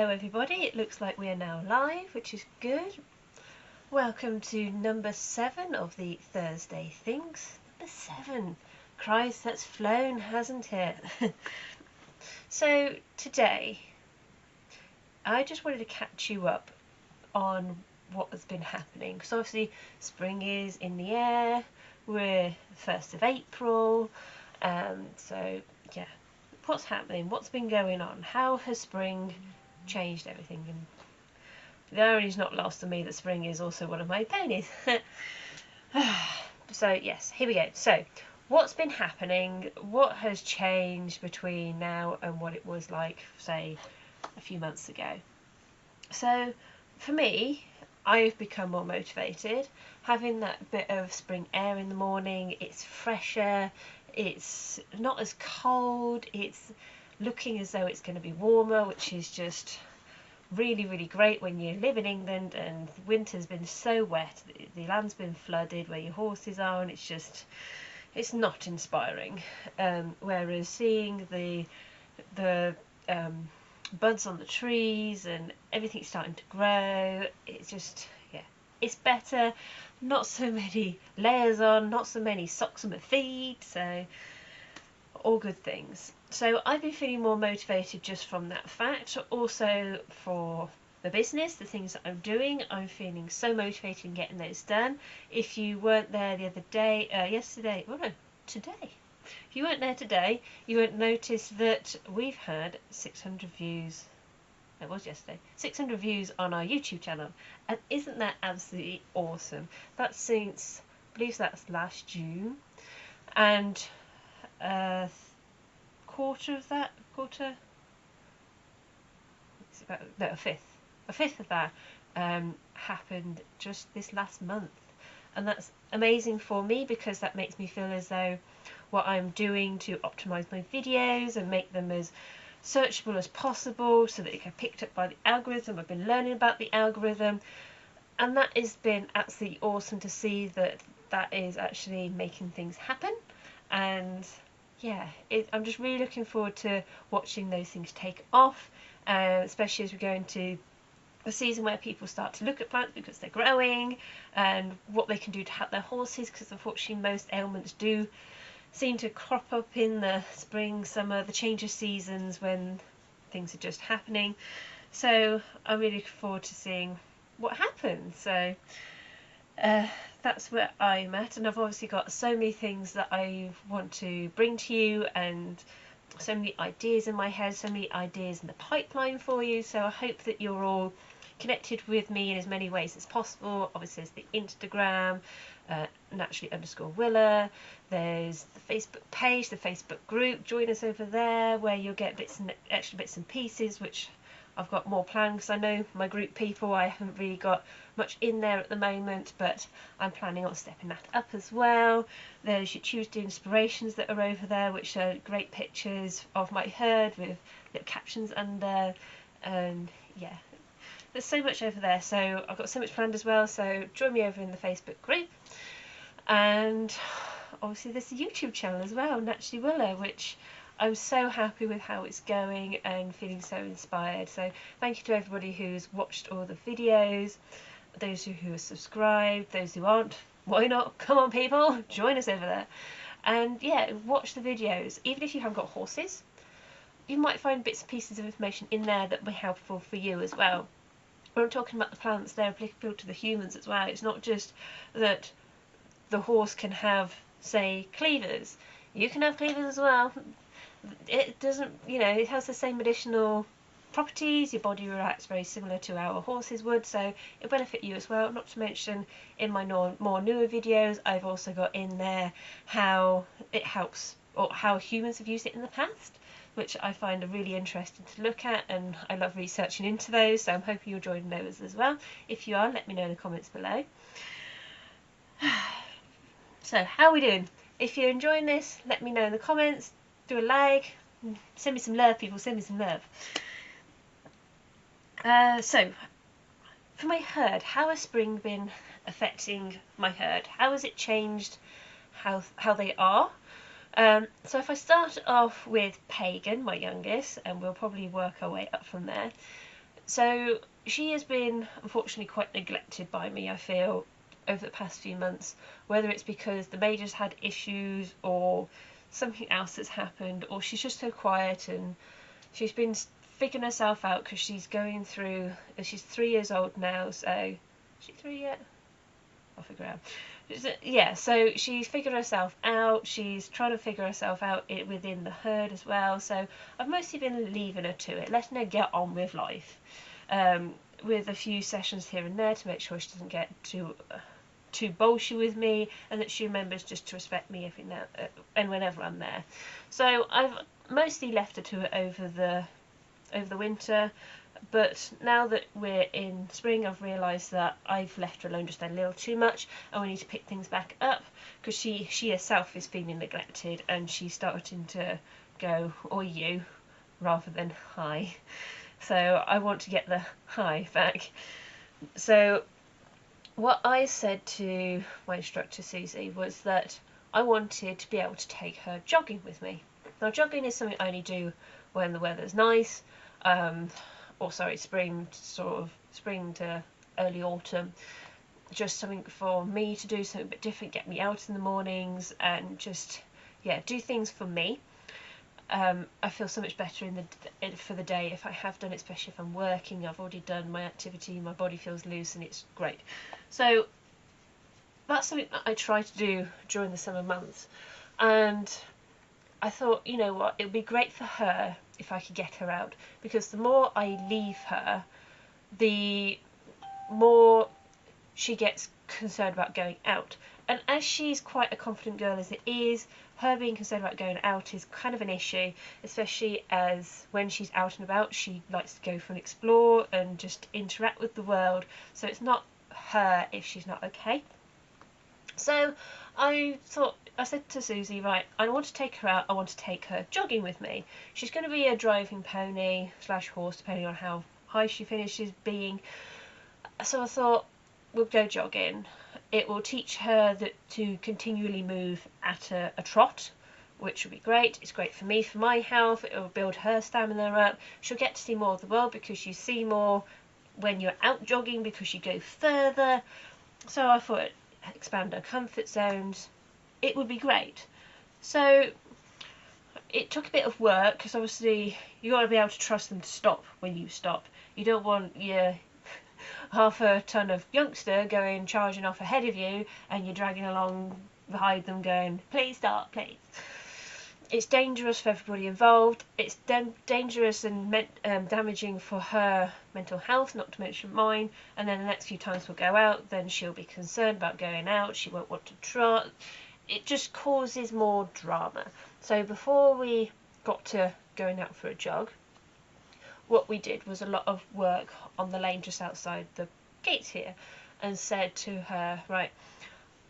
Hello everybody, it looks like we are now live, which is good. Welcome to number 7 of the Thursday Things. Number 7. Christ, that's flown, hasn't it? So today, I just wanted to catch you up on what has been happening. Because obviously spring is in the air, we're the 1st of April, so yeah. What's happening? What's been going on? How has spring changed everything? And the irony's not lost on me that spring is also one of my ponies. So yes, here we go. So what's been happening? What has changed between now and what it was like, say, a few months ago? So for me, I've become more motivated. Having that bit of spring air in the morning, it's fresher, it's not as cold, it's looking as though it's going to be warmer, which is just really, really great when you live in England and winter's been so wet, the land's been flooded where your horses are, and it's not inspiring. Whereas seeing the buds on the trees and everything starting to grow, it's just, yeah, it's better. Not so many layers on, not so many socks on my feet, so all good things. So I've been feeling more motivated just from that fact. Also for the business, the things that I'm doing, I'm feeling so motivated in getting those done. If you weren't there the other day, yesterday, well no, today. If you weren't there today, you won't notice that we've had 600 views. It was yesterday. 600 views on our YouTube channel, and isn't that absolutely awesome? That's since, I believe that's last June, and quarter of that, it's about, no, a fifth of that happened just this last month, and that's amazing for me because that makes me feel as though what I'm doing to optimize my videos and make them as searchable as possible so that it get picked up by the algorithm. I've been learning about the algorithm, and that has been absolutely awesome to see that that is actually making things happen. And yeah, I'm just really looking forward to watching those things take off, especially as we go into a season where people start to look at plants because they're growing and what they can do to help their horses, because unfortunately most ailments do seem to crop up in the spring, summer, the change of seasons when things are just happening. So I'm really looking forward to seeing what happens. So that's where I'm at, and I've obviously got so many things that I want to bring to you, and so many ideas in my head, so many ideas in the pipeline for you. So I hope that you're all connected with me in as many ways as possible. Obviously there's the Instagram, naturally_Wilor, there's the Facebook page, the Facebook group. Join us over there where you'll get extra bits and pieces, which I've got more planned, because I know my group people, I haven't really got much in there at the moment, but I'm planning on stepping that up as well. There's your Tuesday inspirations that are over there, which are great pictures of my herd with little captions under, and yeah, there's so much over there. So I've got so much planned as well, so join me over in the Facebook group. And obviously there's the YouTube channel as well, Naturally Wilor, which I'm so happy with how it's going and feeling so inspired. So thank you to everybody who's watched all the videos, those who are subscribed, those who aren't, why not? Come on people, join us over there. And yeah, watch the videos. Even if you haven't got horses, you might find bits and pieces of information in there that will be helpful for you as well. When I'm talking about the plants, they're applicable to the humans as well. It's not just that the horse can have, say, cleavers. You can have cleavers as well. It doesn't, you know, it has the same medicinal properties. Your body reacts very similar to our horses would, so it'll benefit you as well. Not to mention, in my more newer videos, I've also got in there how it helps, or how humans have used it in the past, which I find are really interesting to look at, and I love researching into those, so I'm hoping you'll join those as well. If you are, let me know in the comments below. So, how are we doing? If you're enjoying this, let me know in the comments. Do a like, send me some love, people, send me some love. So, for my herd, how has spring been affecting my herd? How has it changed how they are? So if I start off with Pagan, my youngest, and we'll probably work our way up from there. So she has been unfortunately quite neglected by me, I feel, over the past few months, whether it's because the major's had issues or something else that's happened, or she's just so quiet and she's been figuring herself out because she's going through, she's 3 years old now, so, is she 3 yet? I'll figure it out. Yeah, so she's figured herself out, she's trying to figure herself out within the herd as well, so I've mostly been leaving her to it, letting her get on with life, with a few sessions here and there to make sure she doesn't get too bolshy with me, and that she remembers just to respect me every now and whenever I'm there. So I've mostly left her to it over the winter, but now that we're in spring, I've realised that I've left her alone just a little too much, and we need to pick things back up, because she herself is feeling neglected, and she's starting to go, "Oi you," rather than "hi." So I want to get the "hi" back. So what I said to my instructor Susie was that I wanted to be able to take her jogging with me. Now, jogging is something I only do when the weather's nice, spring to early autumn. Just something for me to do, something a bit different, get me out in the mornings, and just, yeah, do things for me. I feel so much better for the day if I have done it, especially if I'm working. I've already done my activity, my body feels loose, and it's great. So that's something that I try to do during the summer months, and I thought, you know what, it would be great for her if I could get her out, because the more I leave her, the more she gets concerned about going out. And as she's quite a confident girl as it is, her being concerned about going out is kind of an issue, especially as when she's out and about, she likes to go for an explore and just interact with the world. So it's not her if she's not okay. So I said to Susie, right, I want to take her out, I want to take her jogging with me. She's going to be a driving pony / horse, depending on how high she finishes being. So I thought, we'll go jogging. It will teach her to continually move at a trot, which will be great. It's great for me, for my health. It will build her stamina up. She'll get to see more of the world, because you see more when you're out jogging, because you go further. So I thought, expand her comfort zones. It would be great. So it took a bit of work, because obviously you got to be able to trust them to stop when you stop. You don't want your half a ton of youngster going charging off ahead of you, and you're dragging along behind them going, "Please stop, please." It's dangerous for everybody involved. It's dangerous and damaging for her mental health, not to mention mine. And then the next few times we'll go out, then she'll be concerned about going out. She won't want to trot. It just causes more drama. So before we got to going out for a jog, what we did was a lot of work on the lane just outside the gates here, and said to her, right,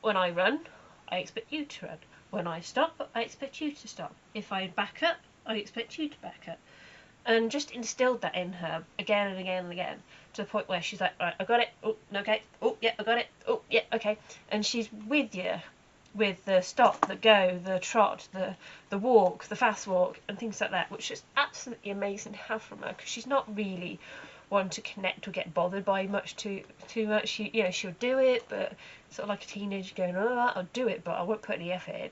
when I run, I expect you to run. When I stop, I expect you to stop. If I back up, I expect you to back up. And just instilled that in her again and again and again, to the point where she's like, right, I got it. Oh, okay. Oh, yeah, I got it. Oh, yeah, okay. And she's with you with the stop, the go, the trot, the walk, the fast walk, and things like that, which is absolutely amazing to have from her, because she's not really one to connect or get bothered by too much. She'll do it, but sort of like a teenager going, "Oh, I'll do it, but I won't put any effort in."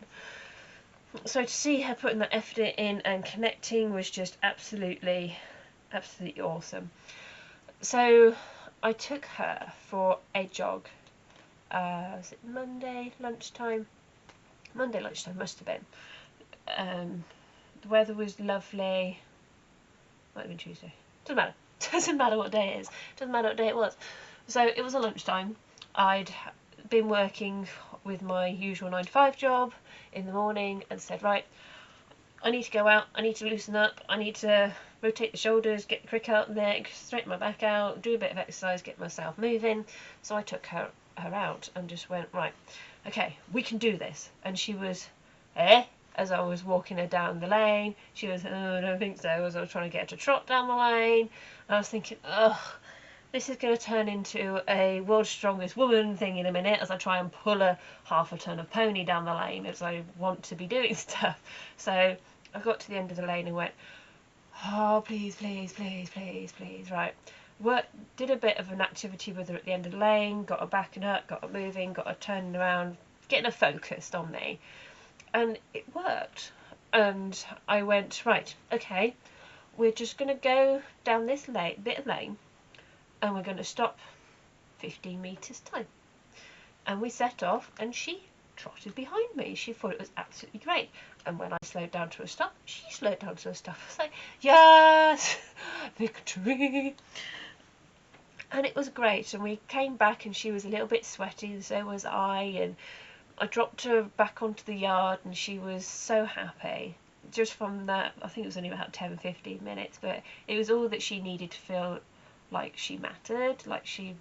So to see her putting that effort in and connecting was just absolutely awesome. So I took her for a jog. Was it Monday lunchtime? Monday lunchtime must have been. The weather was lovely. Might have been Tuesday. Doesn't matter. Doesn't matter what day it is. Doesn't matter what day it was. So it was a lunchtime. I'd been working with my usual 9 to 5 job in the morning, and said, right, I need to go out, I need to loosen up, I need to rotate the shoulders, get the crick out the neck, straighten my back out, do a bit of exercise, get myself moving. So I took her out and just went, right, okay, we can do this. And she was, as I was walking her down the lane, she was, oh, I don't think so, as I was trying to get her to trot down the lane. And I was thinking, this is going to turn into a world's strongest woman thing in a minute, as I try and pull a half a ton of pony down the lane, as I want to be doing stuff. So I got to the end of the lane and went, oh, please, please, please, please, please, right. did a bit of an activity with her at the end of the lane, got her backing up, got her moving, got her turning around, getting her focused on me, and it worked. And I went, right, okay, we're just going to go down this bit of lane, and we're going to stop 15 metres time. And we set off, and she trotted behind me. She thought it was absolutely great. And when I slowed down to a stop, she slowed down to a stop. I was like, yes, victory. And it was great. And we came back, and she was a little bit sweaty, and so was I. And I dropped her back onto the yard, and she was so happy. Just from that, I think it was only about 10-15 minutes, but it was all that she needed to feel like she mattered, like she,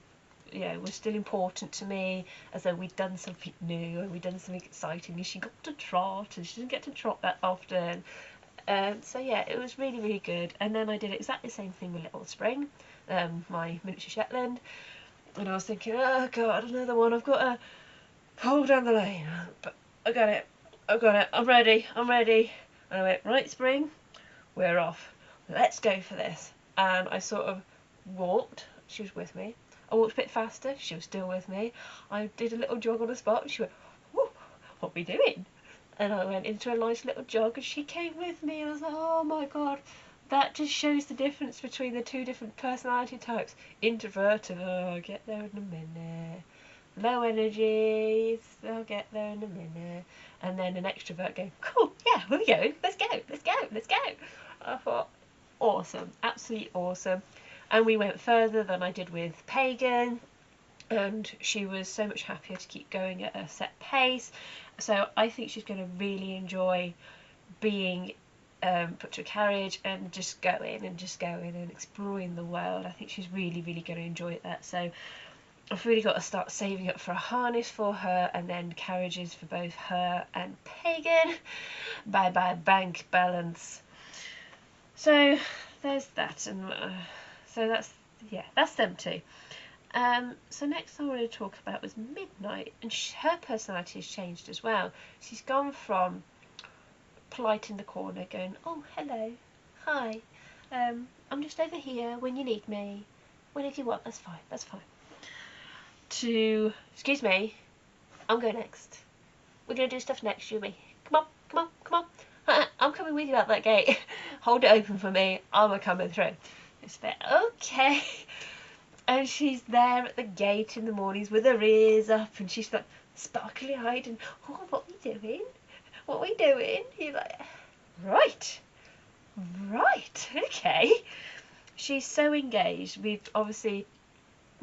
was still important to me, as though we'd done something new and we'd done something exciting, and she got to trot, and she didn't get to trot that often. So yeah, it was really, really good. And then I did exactly the same thing with Little Spring, my miniature Shetland, and I was thinking, oh god, another one, I've got to pull down the lane, but I got it, I'm ready. And I went, right, Spring, we're off, let's go for this. And I sort of walked, she was with me. I walked a bit faster, she was still with me. I did a little jog on the spot, and she went, whoa, what are we doing? And I went into a nice little jog, and she came with me, and I was like, oh my god, that just shows the difference between the two different personality types. Introvert, oh, I'll get there in a minute. Low energy, I'll get there in a minute. And then an extrovert going, cool, yeah, where are we going? Let's go. I thought, awesome, absolutely awesome. And we went further than I did with Pagan, and she was so much happier to keep going at a set pace. So I think she's going to really enjoy being put to a carriage and just going and exploring the world. I think she's really, really going to enjoy that. So I've really got to start saving up for a harness for her, and then carriages for both her and Pagan. Bye bye bank balance. So there's that, and so that's them two. So next I wanted to talk about was Midnight, and her personality has changed as well. She's gone from polite in the corner, going, oh hello, hi, I'm just over here when you need me, whenever you want, that's fine, to, excuse me, I'm going next. We're going to do stuff next, you and me. Come on. I'm coming with you out that gate. Hold it open for me. I'm coming through. It's a bit, okay. And she's there at the gate in the mornings with her ears up, and she's like sparkly eyed and, oh, what are we doing? You're like, right, okay. She's so engaged. We've obviously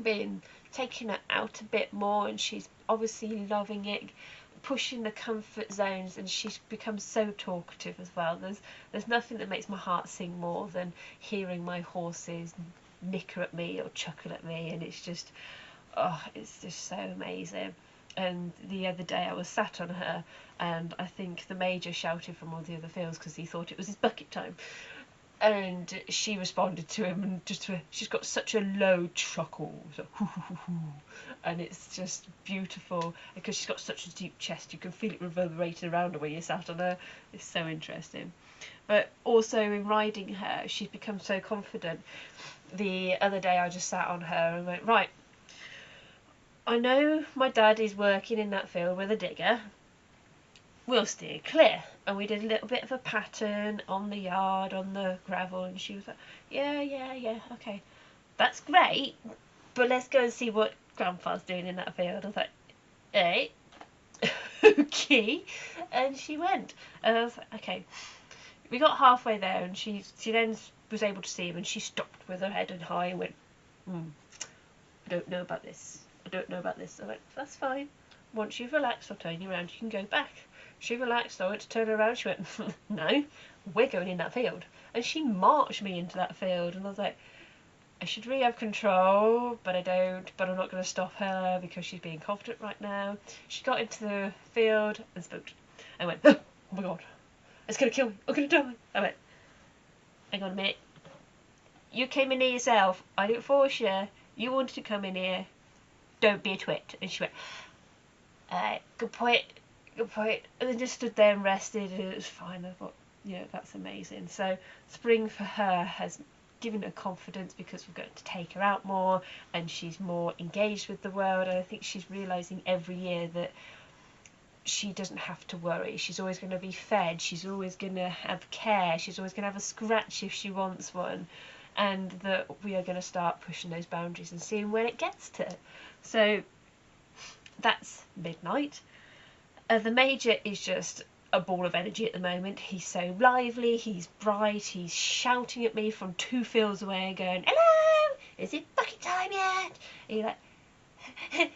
been taking her out a bit more, and she's obviously loving it, pushing the comfort zones, and she's become so talkative as well. There's nothing that makes my heart sing more than hearing my horses nicker at me or chuckle at me, and it's just so amazing. And the other day I was sat on her, and I think the major shouted from all the other fields because he thought it was his bucket time. And she responded to him, and she's got such a low chuckle, so, hoo, hoo, hoo, hoo. And it's just beautiful because she's got such a deep chest, you can feel it reverberating around her when you sat on her. It's so interesting. But also in riding her, she's become so confident. The other day I just sat on her and went, right, I know my dad is working in that field with a digger, we'll steer clear. And we did a little bit of a pattern on the yard, on the gravel, and she was like, yeah, okay, that's great, but let's go and see what Grandpa's doing in that field. I was like, hey, okay. And she went, and I was like, okay. We got halfway there, and she then was able to see him, and she stopped with her head on high and went, I don't know about this. I went, that's fine. Once you've relaxed, I'll turn you around, you can go back. She relaxed, I went to turn her around, she went, no, we're going in that field. And she marched me into that field, and I was like, I should really have control, but I don't, but I'm not going to stop her because she's being confident right now. She got into the field and spooked. I went, oh my god, it's going to kill me, I'm going to die. I went, hang on a minute, you came in here yourself, I didn't force you, you wanted to come in here, don't be a twit. And she went, good point, and then just stood there and rested, and it was fine. I thought, that's amazing. So spring for her has giving her confidence because we're going to take her out more and she's more engaged with the world, and I think she's realising every year that she doesn't have to worry. She's always going to be fed, she's always going to have care, she's always going to have a scratch if she wants one, and that we are going to start pushing those boundaries and seeing where it gets to. So that's midnight. The Major is just a ball of energy at the moment. He's so lively, he's bright, he's shouting at me from 2 fields away going, "Hello, is it bucket time yet?" And you're like,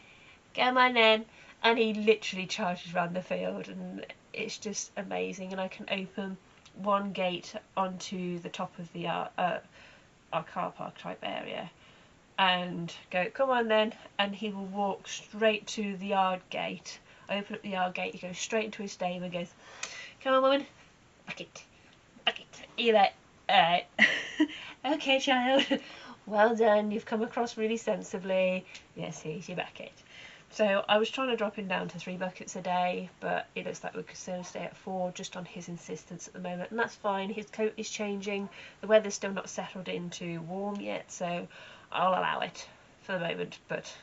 "Come on then." And he literally charges around the field, and it's just amazing. And I can open one gate onto the top of the our car park type area and go, "Come on then," and he will walk straight to the yard gate. I open up the yard gate, he goes straight into his stable and goes, "Come on woman, bucket, bucket." You're like, "Alright." "Okay child, well done, you've come across really sensibly. Yes, here's your bucket." So I was trying to drop him down to 3 buckets a day, but it looks like we could still stay at 4 just on his insistence at the moment, and that's fine. His coat is changing, the weather's still not settled into warm yet, so I'll allow it for the moment, but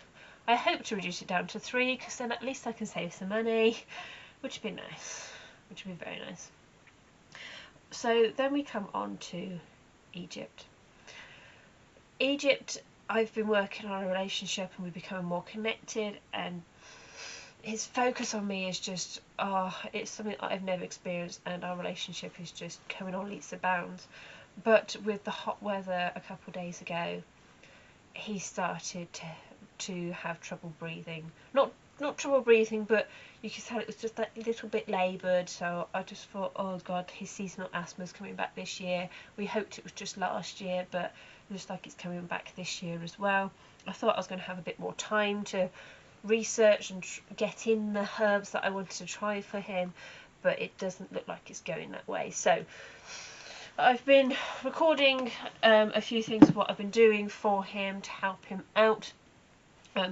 I hope to reduce it down to 3 because then at least I can save some money, which would be nice, which would be very nice. So then we come on to Egypt. I've been working on a relationship and we're becoming more connected, and his focus on me is just, it's something that I've never experienced, and our relationship is just coming on leaps and bounds. But with the hot weather a couple of days ago, he started to have trouble breathing. Not trouble breathing, but you could tell it was just that little bit laboured, so I just thought, oh god, his seasonal asthma is coming back this year. We hoped it was just last year, but it looks like it's coming back this year as well. I thought I was going to have a bit more time to research and get in the herbs that I wanted to try for him, but it doesn't look like it's going that way. So I've been recording a few things of what I've been doing for him to help him out.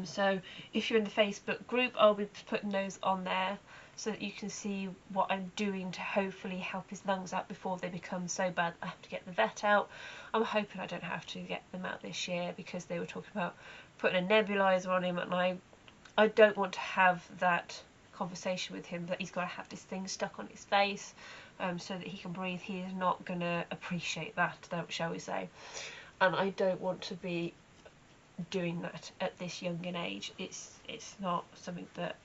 So if you're in the Facebook group, I'll be putting those on there so that you can see what I'm doing to hopefully help his lungs out before they become so bad I have to get the vet out. I'm hoping I don't have to get them out this year because they were talking about putting a nebulizer on him, and I don't want to have that conversation with him that he's got to have this thing stuck on his face so that he can breathe. He is not going to appreciate that, shall we say. And I don't want to be doing that at this young an age. It's not something that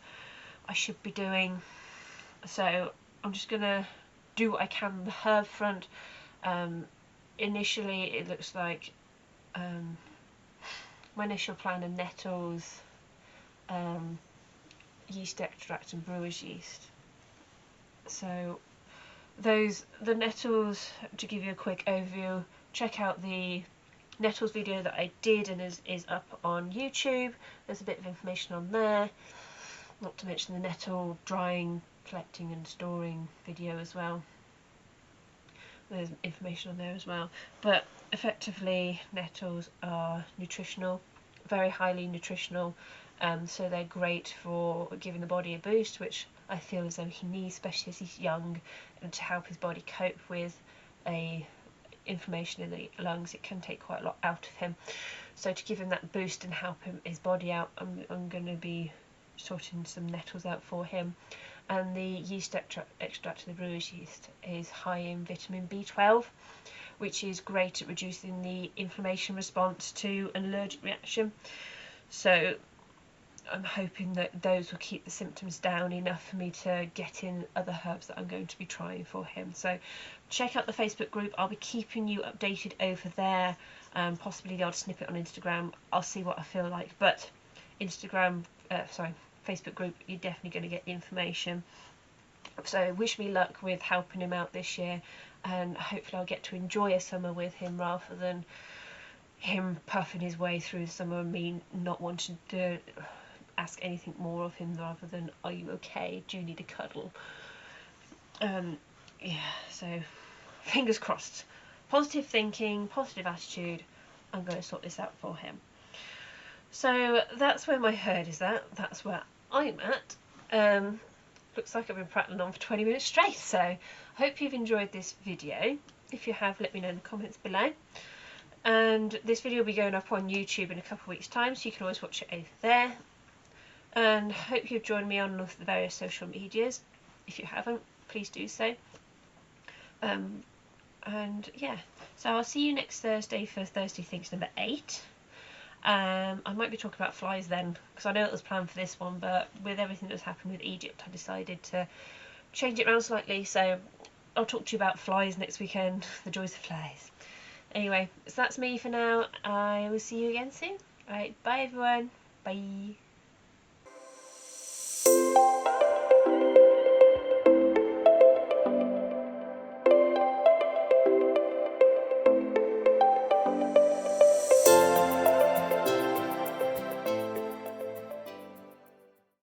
I should be doing. So I'm just gonna do what I can on the herb front. Initially it looks like my initial plan are nettles, yeast extract and brewer's yeast. So the nettles, to give you a quick overview, check out the nettles video that I did and is up on YouTube. There's a bit of information on there, not to mention the nettle drying, collecting and storing video as well. There's information on there as well. But effectively nettles are nutritional, very highly nutritional, so they're great for giving the body a boost, which I feel as though he needs, especially as he's young, and to help his body cope with inflammation in the lungs. It can take quite a lot out of him, so to give him that boost and help his body out, I'm going to be sorting some nettles out for him. And the yeast extract of the brewer's yeast is high in vitamin B12, which is great at reducing the inflammation response to an allergic reaction. So I'm hoping that those will keep the symptoms down enough for me to get in other herbs that I'm going to be trying for him. So check out the Facebook group. I'll be keeping you updated over there, possibly the odd snippet on Instagram. I'll see what I feel like, but Facebook group, you're definitely going to get the information. So wish me luck with helping him out this year, and hopefully I'll get to enjoy a summer with him rather than him puffing his way through the summer and me not wanting to ask anything more of him rather than, are you okay, do you need a cuddle? Yeah, so fingers crossed, positive thinking, positive attitude. I'm going to sort this out for him. So that's where my herd is at, that's where I'm at. Looks like I've been prattling on for 20 minutes straight, so I hope you've enjoyed this video. If you have, let me know in the comments below. And this video will be going up on YouTube in a couple of weeks' time, so you can always watch it over there. And hope you've joined me on the various social medias. If you haven't, please do so. And yeah, so I'll see you next Thursday for Thursday Thinks number 8. I might be talking about flies then, because I know it was planned for this one, but with everything that's happened with Egypt, I decided to change it around slightly. So I'll talk to you about flies next weekend, the joys of flies. Anyway, so that's me for now. I will see you again soon. Alright, bye everyone. Bye.